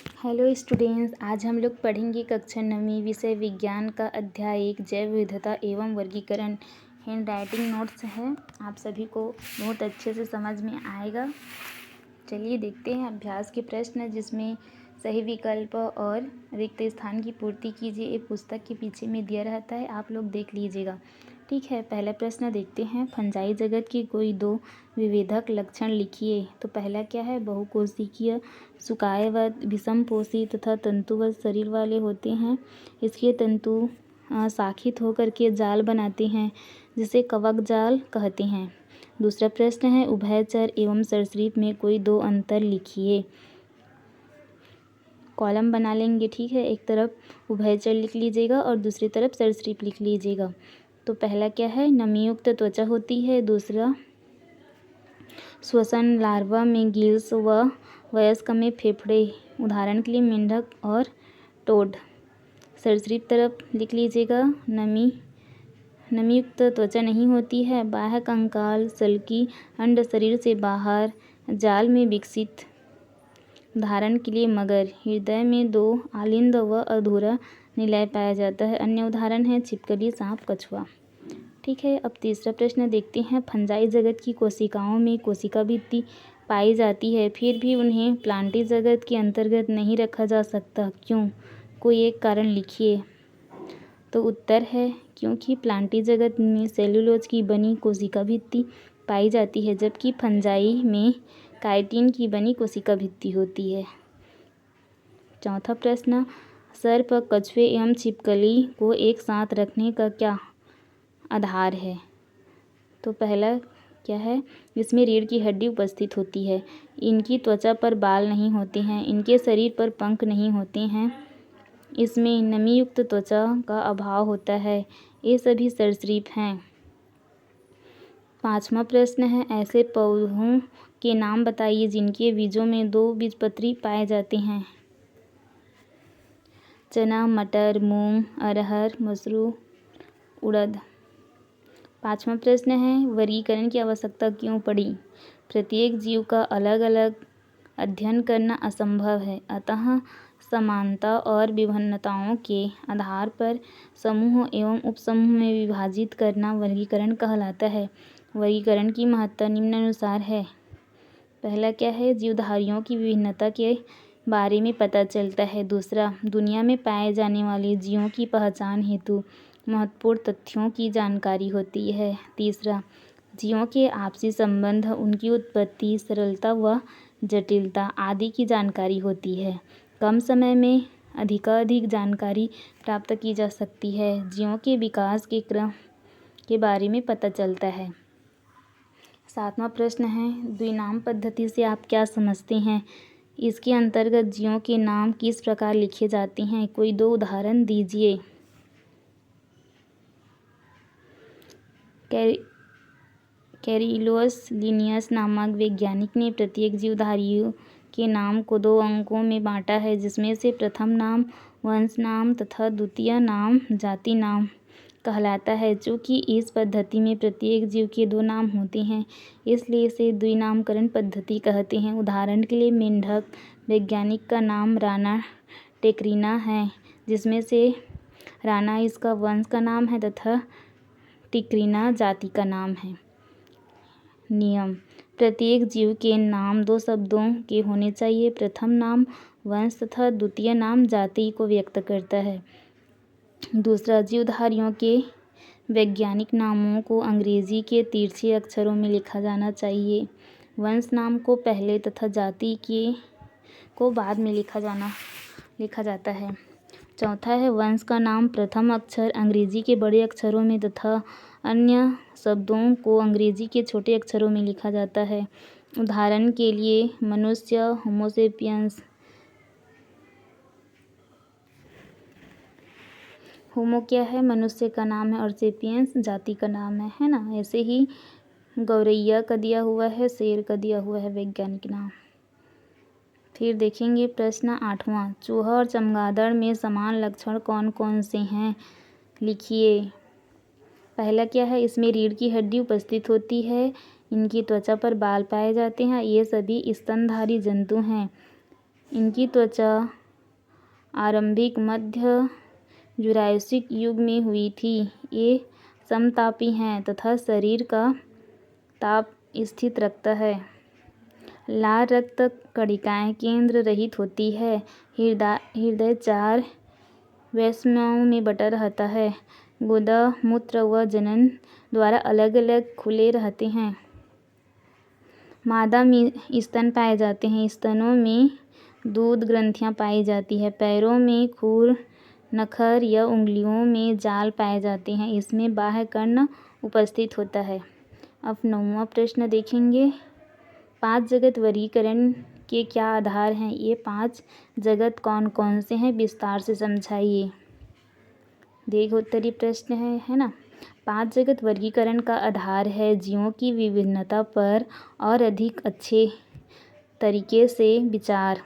Hello students, आज हम लोग पढ़ेंगे कक्षा 9वीं विषय विज्ञान का अध्याय 1 जैव विविधता एवं वर्गीकरण। हैंड राइटिंग नोट्स है, आप सभी को बहुत अच्छे से समझ में आएगा। चलिए देखते हैं अभ्यास के प्रश्न, जिसमें सही विकल्प और रिक्त स्थान की पूर्ति कीजिए। ये पुस्तक के पीछे में दिया रहता है, आप लोग देख लीजिएगा। ठीक है, पहला प्रश्न देखते हैं। फंजाई जगत के कोई दो विभेदक लक्षण लिखिए। तो पहला क्या है, बहुकोशिकीय, सुकायवत, विषमपोषी तथा तंतुवत शरीर वाले होते हैं। इसके तंतु शाखित होकर के जाल बनाते हैं, जिसे कवक जाल कहते हैं। दूसरा प्रश्न है, उभयचर एवं सरीसृप में कोई दो अंतर लिखिए। कॉलम बना लेंगे, ठीक है। एक तरफ उभयचर लिख लीजिएगा और दूसरी तरफ सरीसृप लिख लीजिएगा। तो पहला क्या है, नमीयुक्त त्वचा होती है। दूसरा, श्वसन लार्वा में गिल्स व वयस्क में फेफड़े, उदाहरण के लिए मेंढक और टोड। सरीसृप तरफ लिख लीजिएगा, नमीयुक्त त्वचा नहीं होती है। बाह्य कंकाल सल्की अंड शरीर से बाहर जाल में विकसित, उदाहरण के लिए मगर। हृदय में दो आलिंद व अधूरा निलय पाया जाता है। अन्य उदाहरण है छिपकली, सांप, कछुआ। ठीक है, अब तीसरा प्रश्न देखते हैं। फंजाई जगत की कोशिकाओं में कोशिका भित्ति पाई जाती है, फिर भी उन्हें प्लांटी जगत के अंतर्गत नहीं रखा जा सकता, क्यों? कोई एक कारण लिखिए। तो उत्तर है, क्योंकि प्लांटी जगत में सेल्यूलोज की बनी कोशिका भित्ति पाई जाती है, जबकि फंजाई में काइटिन की बनी कोशिका भित्ति होती है। चौथा प्रश्न, सर्प, कछुए एवं छिपकली को एक साथ रखने का क्या आधार है? तो पहला क्या है, इसमें रीढ़ की हड्डी उपस्थित होती है। इनकी त्वचा पर बाल नहीं होते हैं। इनके शरीर पर पंख नहीं होते हैं। इसमें नमीयुक्त त्वचा का अभाव होता है। ये सभी सरीसृप हैं। पांचवा प्रश्न है, ऐसे पौधों के नाम बताइए जिनके बीजों में दो बीजपत्री पाए जाते हैं। चना, मटर, मूंग, अरहर, मसूर, उड़द। पांचवा प्रश्न है, वर्गीकरण की आवश्यकता क्यों पड़ी? प्रत्येक जीव का अलग अलग अध्ययन करना असंभव है, अतः समानता और विभिन्नताओं के आधार पर समूह एवं उपसमूह में विभाजित करना वर्गीकरण कहलाता है। वर्गीकरण की महत्ता निम्नानुसार है। पहला क्या है, जीवधारियों की विभिन्नता के बारे में पता चलता है। दूसरा, दुनिया में पाए जाने वाले जीवों की पहचान हेतु महत्वपूर्ण तथ्यों की जानकारी होती है। तीसरा, जीवों के आपसी संबंध, उनकी उत्पत्ति, सरलता व जटिलता आदि की जानकारी होती है। कम समय में अधिकाधिक जानकारी प्राप्त की जा सकती है। जीवों के विकास के क्रम के बारे में पता चलता है। सातवां प्रश्न है, द्विनाम पद्धति से आप क्या समझते हैं? इसके अंतर्गत जीवों के नाम किस प्रकार लिखे जाते हैं? कोई दो उदाहरण दीजिए। कैरिलोस लिनियस नामक वैज्ञानिक ने प्रत्येक जीवधारियों के नाम को दो अंकों में बांटा है, जिसमें से प्रथम नाम वंश नाम तथा द्वितीय नाम जाति नाम कहलाता है। चूँकि इस पद्धति में प्रत्येक जीव के दो नाम होते हैं, इसलिए इसे द्विनामकरण पद्धति कहते हैं। उदाहरण के लिए मेंढक वैज्ञानिक का नाम राना टेक्रिना है, जिसमें से राना इसका वंश का नाम है तथा टिक्रिना जाति का नाम है। नियम, प्रत्येक जीव के नाम दो शब्दों के होने चाहिए। प्रथम नाम वंश तथा द्वितीय नाम जाति को व्यक्त करता है। दूसरा, जीवधारियों के वैज्ञानिक नामों को अंग्रेजी के तिरछे अक्षरों में लिखा जाना चाहिए। वंश नाम को पहले तथा जाति को बाद में लिखा जाता है। चौथा है, वंश का नाम प्रथम अक्षर अंग्रेजी के बड़े अक्षरों में तथा अन्य शब्दों को अंग्रेजी के छोटे अक्षरों में लिखा जाता है। उदाहरण के लिए मनुष्य, होमोसेपियंस। होमो क्या है, मनुष्य का नाम है, और सेपियंस जाति का नाम है ना। ऐसे ही गौरैया का दिया हुआ है, शेर का दिया हुआ है वैज्ञानिक नाम। फिर देखेंगे प्रश्न 8वां, चूहा और चमगादड़ में समान लक्षण कौन कौन से हैं? लिखिए। पहला क्या है, इसमें रीढ़ की हड्डी उपस्थित होती है। इनकी त्वचा पर बाल पाए जाते हैं। ये सभी स्तनधारी जंतु हैं। इनकी त्वचा आरंभिक मध्य जुरासिक युग में हुई थी। ये समतापी हैं तथा शरीर का ताप स्थिर रखता है। लाल रक्त कणिकाएं केंद्र रहित होती है। हृदय 4 वैषम्यों में बटा रहता है। गुदा, मूत्र व जनन द्वारा अलग अलग खुले रहते हैं। मादा में स्तन पाए जाते हैं। स्तनों में दूध ग्रंथियां पाई जाती है। पैरों में खुर, नखर या उंगलियों में जाल पाए जाते हैं। इसमें बाह्य कर्ण उपस्थित होता है। अब 9वां प्रश्न देखेंगे। 5 जगत वर्गीकरण के क्या आधार हैं? ये 5 जगत कौन कौन से हैं? विस्तार से समझाइए। दीर्घोत्तरी प्रश्न है ना। 5 जगत वर्गीकरण का आधार है जीवों की विभिन्नता पर और अधिक अच्छे तरीके से विचार।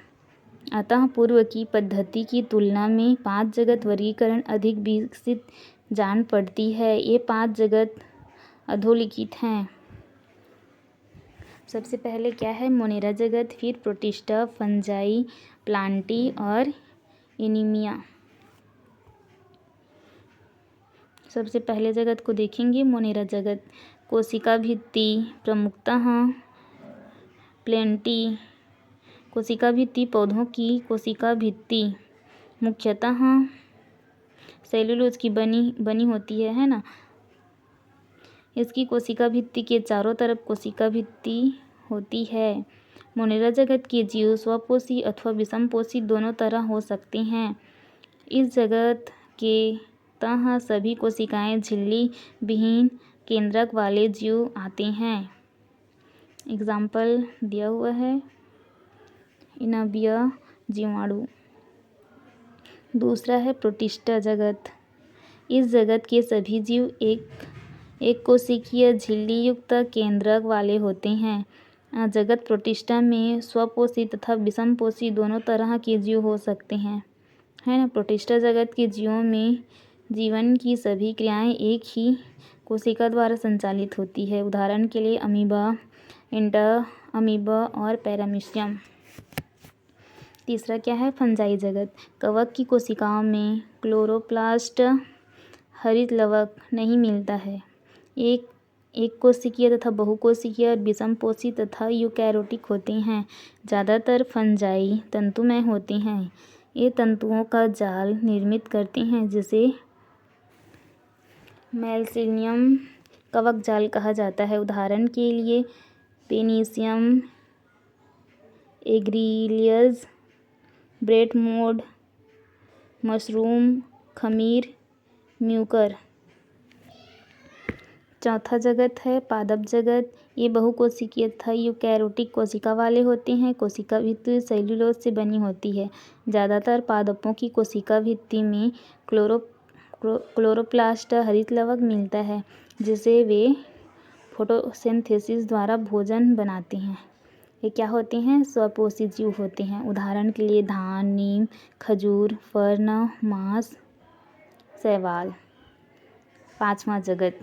अतः पूर्व की पद्धति की तुलना में 5 जगत वर्गीकरण अधिक विकसित जान पड़ती है। ये 5 जगत अधोलिखित हैं। सबसे पहले क्या है? मोनेरा जगत, फिर प्रोटिस्टा, फंजाई, प्लांटी और एनीमिया। सबसे पहले जगत को देखेंगे। मोनेरा जगत। कोशिका भित्ति प्रमुखतः प्लेंटी। कोशिका भित्ति पौधों की कोशिका भित्ति मुख्यतः सेलुलोज की बनी होती है ना। इसकी कोशिका भित्ति के चारों तरफ कोशिका भित्ति होती है। मोनेरा जगत के जीव स्वपोषी अथवा विषमपोषी दोनों तरह हो सकते हैं। इस जगत के तह सभी कोशिकाएं झिल्ली विहीन केंद्रक वाले जीव आते हैं। एग्जाम्पल दिया हुआ है इनबिया जीवाणु। दूसरा है प्रोटिस्टा जगत। इस जगत के सभी जीव एक कोशिकीय झिल्ली युक्त केंद्रक वाले होते हैं। जगत प्रोटिस्टा में स्वपोषी तथा विषमपोषी दोनों तरह के जीव हो सकते हैं, है ना। प्रोटिस्टा जगत के जीवों में जीवन की सभी क्रियाएं एक ही कोशिका द्वारा संचालित होती है। उदाहरण के लिए अमीबा, इंटरअमीबा और पैरामीशियम। तीसरा क्या है? फंजाई जगत। कवक की कोशिकाओं में क्लोरोप्लास्ट हरित लवक नहीं मिलता है। एक कोशिकीय तथा बहुकोशिकीय और विषमपोषी तथा यूकैरियोटिक होते हैं। ज़्यादातर फंजाई तंतुमय होते हैं। ये तंतुओं का जाल निर्मित करते हैं जिसे मेलसिलियम कवक जाल कहा जाता है। उदाहरण के लिए पेनिसियम एग्रीलियस, ब्रेडमोड, मशरूम, खमीर, म्यूकर। चौथा जगत है पादप जगत। ये बहुकोशिकीय तथा यूकैरियोटिक कोशिका वाले होते हैं। कोशिका भित्ति सेल्यूलोज से बनी होती है। ज़्यादातर पादपों की कोशिका भित्ति में क्लोरोप्लास्ट हरित लवक मिलता है जिसे वे फोटोसिंथेसिस द्वारा भोजन बनाते हैं। ये क्या होते हैं? स्वपोषी जीव होते हैं। उदाहरण के लिए धान, नीम, खजूर, फर्न, मांस, शैवाल। 5वां जगत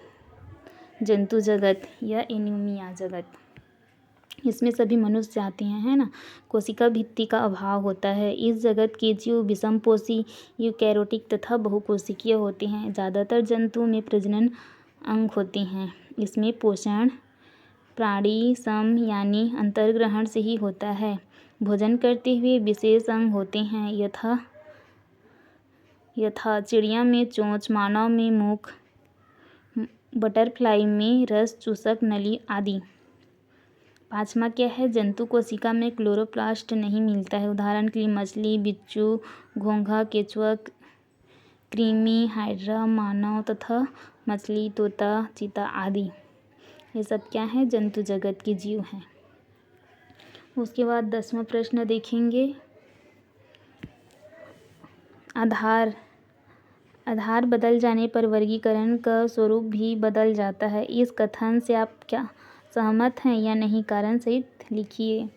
जंतु जगत या एनीमिया जगत। इसमें सभी मनुष्य आते हैं, है ना। कोशिका भित्ति का अभाव होता है। इस जगत के जीव विषमपोषी, यूकैरियोटिक तथा बहुकोशिकीय होते हैं। ज़्यादातर जंतुओं में प्रजनन अंग होते हैं। इसमें पोषण प्राणी सम यानी अंतर्ग्रहण से ही होता है। भोजन करते हुए विशेष अंग होते हैं यथा चिड़िया में चोंच, मानव में मुख, बटरफ्लाई में रस चूसक नली आदि। 5वां क्या है? जंतु कोशिका में क्लोरोप्लास्ट नहीं मिलता है। उदाहरण के लिए मछली, बिच्छू, घोंघा, केंचुआ, कृमि, हाइड्रा, मानव तथा मछली, तोता, चीता आदि। ये सब क्या है? जंतु जगत के जीव हैं। उसके बाद 10वां प्रश्न देखेंगे। आधार बदल जाने पर वर्गीकरण का स्वरूप भी बदल जाता है। इस कथन से आप क्या सहमत हैं या नहीं? कारण सहित लिखिए।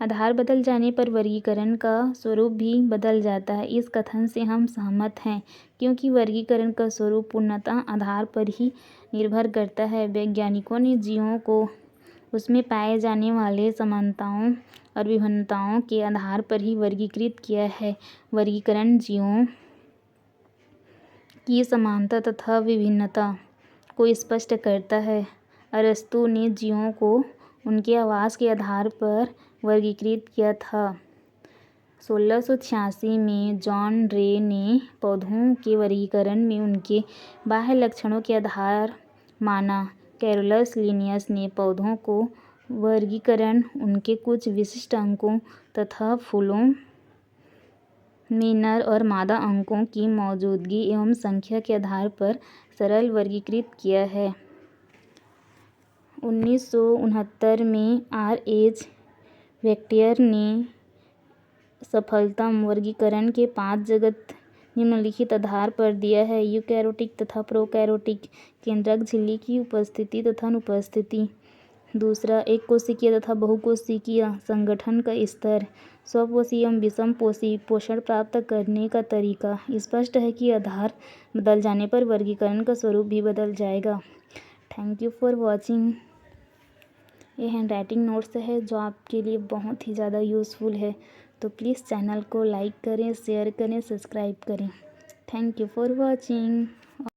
आधार बदल जाने पर वर्गीकरण का स्वरूप भी बदल जाता है। इस कथन से हम सहमत हैं क्योंकि वर्गीकरण का स्वरूप पूर्णतः आधार पर ही निर्भर करता है। वैज्ञानिकों ने जीवों को उसमें पाए जाने वाले समानताओं और विभिन्नताओं के आधार पर ही वर्गीकृत किया है। वर्गीकरण जीवों की समानता तथा विभिन्नता को स्पष्ट करता है। अरस्तु ने जीवों को उनके आवास के आधार पर वर्गीकृत किया था। 1686 में जॉन रे ने पौधों के वर्गीकरण में उनके बाह्य लक्षणों के आधार माना। कैरोलस लिनियस ने पौधों को वर्गीकरण उनके कुछ विशिष्ट अंकों तथा फूलों में नर और मादा अंकों की मौजूदगी एवं संख्या के आधार पर सरल वर्गीकृत किया है। 1969 में R.H. वेक्टियर ने सफलतम वर्गीकरण के 5 जगत निम्नलिखित आधार पर दिया है। यूकैरियोटिक तथा प्रोकैरियोटिक केंद्रक झिल्ली की उपस्थिति तथा अनुपस्थिति। दूसरा, एक कोशिकीय तथा बहुकोशिकीय संगठन का स्तर। स्वपोषी एवं विषमपोषी पोषण प्राप्त करने का तरीका। स्पष्ट है कि आधार बदल जाने पर वर्गीकरण का स्वरूप भी बदल जाएगा। Thank you for watching. ये हैंडराइटिंग नोट्स है जो आपके लिए बहुत ही ज़्यादा यूज़फुल है, तो प्लीज़ चैनल को लाइक करें, शेयर करें, सब्सक्राइब करें। Thank you for watching.